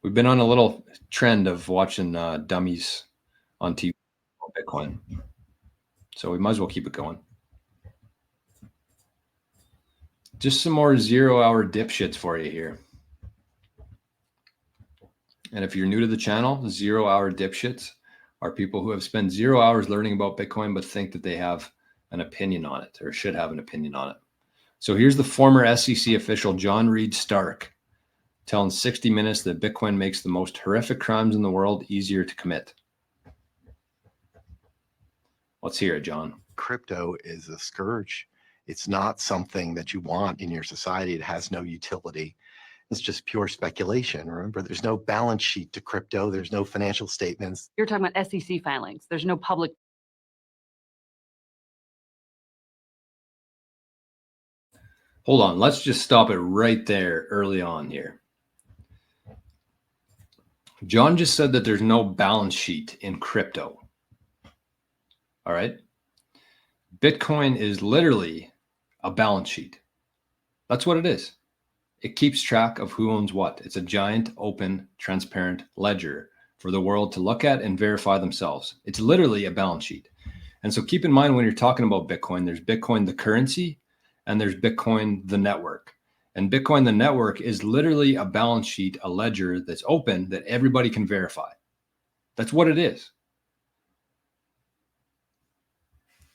We've been on a little trend of watching dummies on TV about Bitcoin. So we might as well keep it going. Just some more 0-hour dipshits for you here. And if you're new to the channel, 0-hour dipshits are people who have spent 0 hours learning about Bitcoin but think that they have an opinion on it or should have an opinion on it. So here's the former SEC official John Reed Stark telling 60 Minutes that Bitcoin makes the most horrific crimes in the world easier to commit. Let's hear it, John. Crypto is a scourge. It's not something that you want in your society. It has no utility. It's just pure speculation. Remember, there's no balance sheet to crypto. There's no financial statements. You're talking about SEC filings. There's no public. Hold on. Let's just stop it right there early on here. John just said that there's no balance sheet in crypto. All right. Bitcoin is literally a balance sheet. That's what it is. It keeps track of who owns what. It's a giant, open, transparent ledger for the world to look at and verify themselves. It's literally a balance sheet. And so keep in mind when you're talking about Bitcoin, there's Bitcoin, the currency, and there's Bitcoin, the network. And Bitcoin, the network, is literally a balance sheet, a ledger that's open that everybody can verify. That's what it is.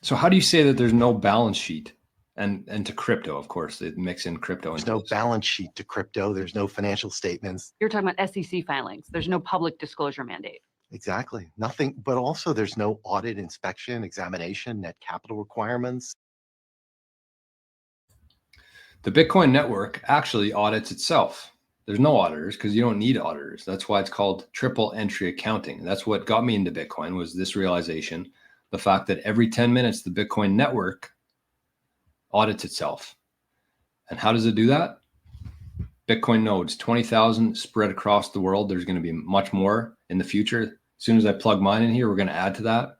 So how do you say that there's no balance sheet? And to crypto, of course, they mix in crypto. There's no balance sheet to crypto. There's no financial statements. You're talking about SEC filings. There's no public disclosure mandate. Exactly. Nothing, but also there's no audit, inspection, examination, net capital requirements. The Bitcoin network actually audits itself. There's no auditors because you don't need auditors. That's why it's called triple entry accounting. That's what got me into Bitcoin, was this realization, the fact that every 10 minutes, the Bitcoin network audits itself. And how does it do that? Bitcoin nodes, 20,000 spread across the world. There's going to be much more in the future. As soon as I plug mine in here, we're going to add to that.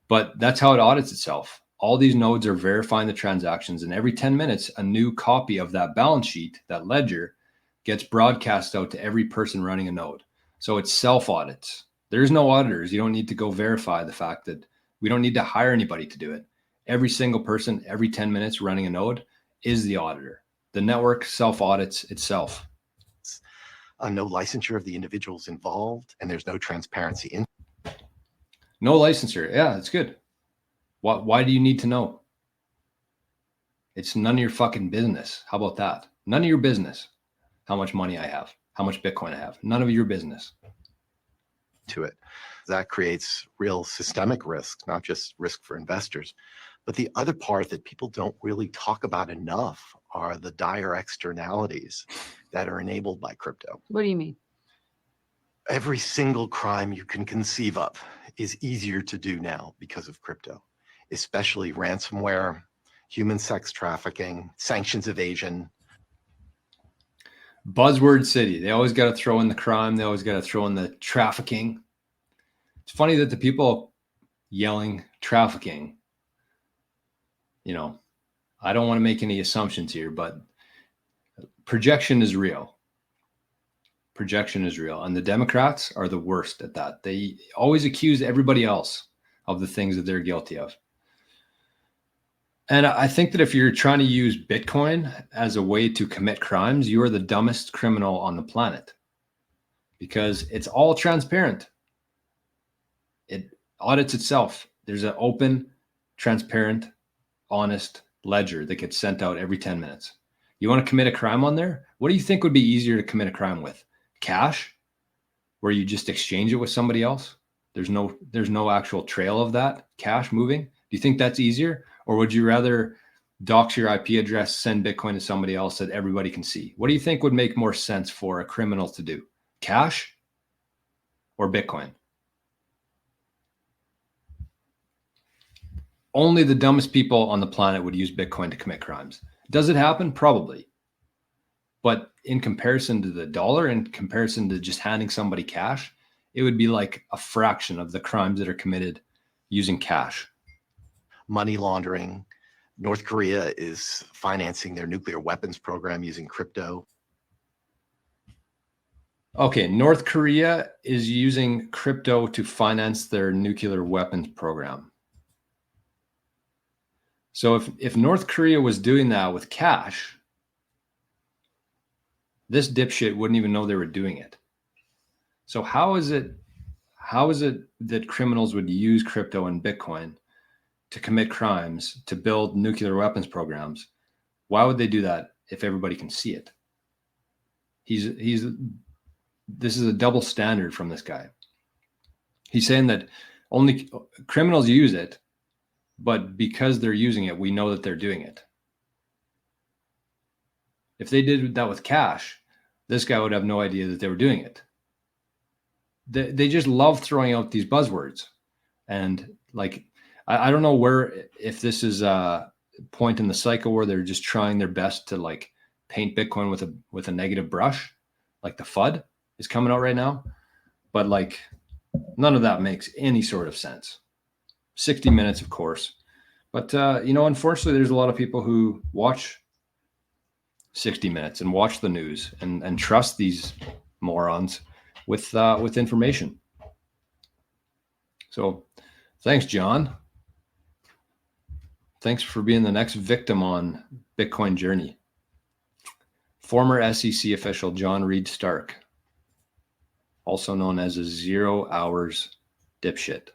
But that's how it audits itself. All these nodes are verifying the transactions, and every 10 minutes, a new copy of that balance sheet, that ledger, gets broadcast out to every person running a node. So it self-audits. There's no auditors. You don't need to go verify the fact that we don't need to hire anybody to do it. Every single person, every 10 minutes running a node is the auditor. The network self-audits itself. No licensure of the individuals involved, and there's no transparency in. No licensure. Yeah, that's good. Why do you need to know? It's none of your fucking business. How about that? None of your business. How much money I have, how much Bitcoin I have. None of your business. To it. That creates real systemic risk, not just risk for investors. But the other part that people don't really talk about enough are the dire externalities that are enabled by crypto. What do you mean? Every single crime you can conceive of is easier to do now because of crypto, especially ransomware, human sex trafficking, sanctions evasion. Buzzword city. They always got to throw in the crime. They always got to throw in the trafficking. It's funny that the people yelling trafficking, you know, I don't want to make any assumptions here, but projection is real. Projection is real. And the Democrats are the worst at that. They always accuse everybody else of the things that they're guilty of. And I think that if you're trying to use Bitcoin as a way to commit crimes, you are the dumbest criminal on the planet, because it's all transparent. It audits itself. There's an open, transparent, honest ledger that gets sent out every 10 minutes. You want to commit a crime on there? What do you think would be easier to commit a crime with? Cash, where you just exchange it with somebody else? There's no actual trail of that cash moving. Do you think that's easier? Or would you rather dox your IP address, send Bitcoin to somebody else that everybody can see? What do you think would make more sense for a criminal to do? Cash or Bitcoin? Only the dumbest people on the planet would use Bitcoin to commit crimes. Does it happen? Probably. But in comparison to the dollar, in comparison to just handing somebody cash, it would be like a fraction of the crimes that are committed using cash. Money laundering. North Korea is financing their nuclear weapons program using crypto. Okay, North Korea is using crypto to finance their nuclear weapons program. So if North Korea was doing that with cash, this dipshit wouldn't even know they were doing it. So how is it that criminals would use crypto and Bitcoin to commit crimes, to build nuclear weapons programs? Why would they do that if everybody can see it? This is a double standard from this guy. He's saying that only criminals use it, but because they're using it, we know that they're doing it. If they did that with cash, this guy would have no idea that they were doing it. They just love throwing out these buzzwords. And like, I don't know if this is a point in the cycle where they're just trying their best to like paint Bitcoin with a negative brush, like the FUD is coming out right now. But like, none of that makes any sort of sense. 60 minutes, of course. But, unfortunately, there's a lot of people who watch 60 minutes and watch the news and trust these morons with information. So thanks, John. Thanks for being the next victim on Bitcoin Journey. Former SEC official John Reed Stark, also known as a 0 hours dipshit.